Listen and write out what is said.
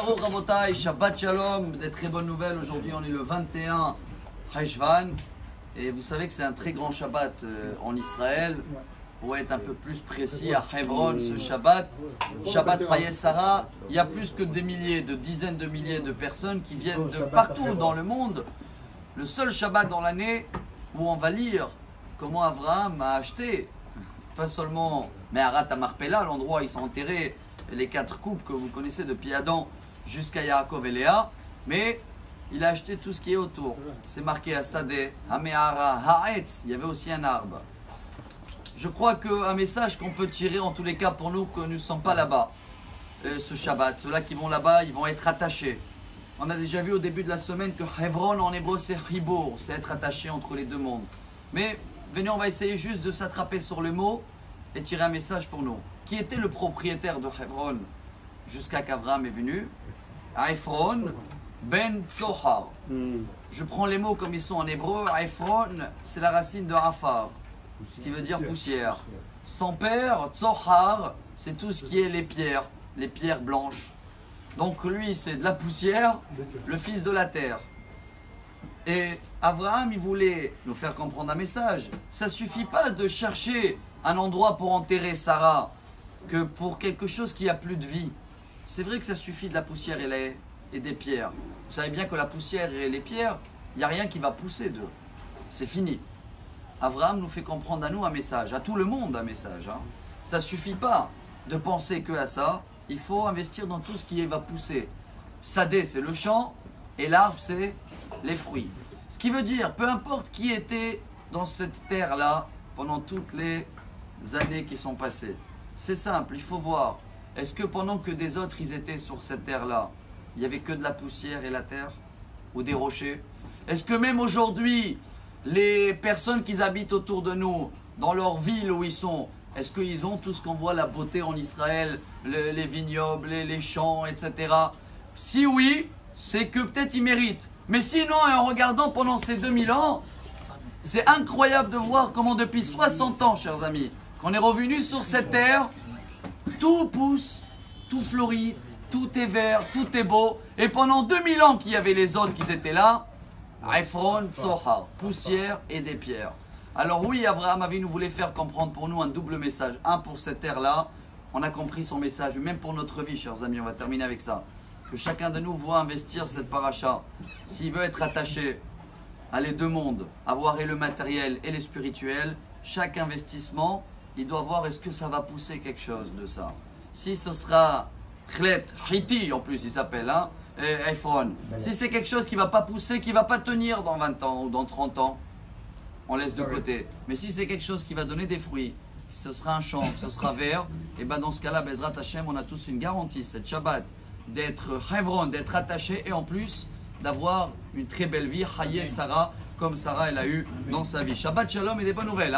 Baruch Rabotai, Shabbat Shalom, des très bonnes nouvelles. Aujourd'hui, on est le 21 Heshvan. Et vous savez que c'est un très grand Shabbat en Israël. Pour être un peu plus précis, à Hebron, ce Shabbat, Shabbat Chayei Sarah, il y a plus que des milliers, de dizaines de milliers de personnes qui viennent de partout dans le monde. Le seul Shabbat dans l'année où on va lire comment Abraham a acheté, pas seulement Meharat Marpella, l'endroit où ils sont enterrés, les 4 coupes que vous connaissez depuis Adam jusqu'à Yaakov et Léa, mais il a acheté tout ce qui est autour. C'est marqué à Sadeh, à Mehara, Haaretz, il y avait aussi un arbre. Je crois qu'un message qu'on peut tirer en tous les cas pour nous que nous ne sommes pas là-bas, ce Shabbat, ceux-là qui vont là-bas, ils vont être attachés. On a déjà vu au début de la semaine que Hebron en hébreu c'est Hibour, c'est être attaché entre les deux mondes. Mais venez, on va essayer juste de s'attraper sur le mot et tirer un message pour nous. Qui était le propriétaire de Hebron jusqu'à qu'Abraham est venu? Ephron ben Tzohar. Je prends les mots comme ils sont en hébreu. Ephron, c'est la racine de Afar, ce qui veut dire poussière. Son père, Tzohar, c'est tout ce qui est les pierres blanches. Donc lui, c'est de la poussière, le fils de la terre. Et Abraham, il voulait nous faire comprendre un message. Ça ne suffit pas de chercher un endroit pour enterrer Sarah, que pour quelque chose qui a plus de vie. C'est vrai que ça suffit de la poussière et des pierres. Vous savez bien que la poussière et les pierres, il n'y a rien qui va pousser d'eux. C'est fini. Abraham nous fait comprendre à nous un message, à tout le monde un message. Ça ne suffit pas de penser que à ça. Il faut investir dans tout ce qui va pousser. Sadé, c'est le champ, et l'arbre, c'est les fruits. Ce qui veut dire, peu importe qui était dans cette terre-là pendant toutes les années qui sont passées. C'est simple, il faut voir. Est-ce que pendant que des autres, ils étaient sur cette terre-là, il n'y avait que de la poussière et la terre? Ou des rochers? Est-ce que même aujourd'hui, les personnes qui habitent autour de nous, dans leur ville où ils sont, est-ce qu'ils ont tout ce qu'on voit, la beauté en Israël, les vignobles, les champs, etc. Si oui, c'est que peut-être ils méritent. Mais sinon, en regardant pendant ces 2000 ans, c'est incroyable de voir comment depuis 60 ans, chers amis, qu'on est revenu sur cette terre, tout pousse, tout fleurit, tout est vert, tout est beau. Et pendant 2000 ans qu'il y avait les autres qui étaient là, Ephron, Tzohar, poussière et des pierres. Alors oui, Abraham nous voulait faire comprendre pour nous un double message. Un, pour cette terre-là, on a compris son message, mais même pour notre vie, chers amis, on va terminer avec ça. Que chacun de nous voit investir cette paracha. S'il veut être attaché à les deux mondes, avoir et le matériel et les spirituels, chaque investissement, il doit voir est-ce que ça va pousser quelque chose de ça. Si ce sera Khlet, Hiti en plus il s'appelle, Ephron. Si c'est quelque chose qui ne va pas pousser, qui ne va pas tenir dans 20 ans ou dans 30 ans, on laisse de côté. Mais si c'est quelque chose qui va donner des fruits, ce sera un champ, ce sera vert, et bien dans ce cas-là, Bezrat Hashem, on a tous une garantie, cette Shabbat, d'être Hebron, d'être attaché et en plus d'avoir une très belle vie, Chayei Sarah, comme Sarah elle a eu dans sa vie. Shabbat Shalom et des bonnes nouvelles.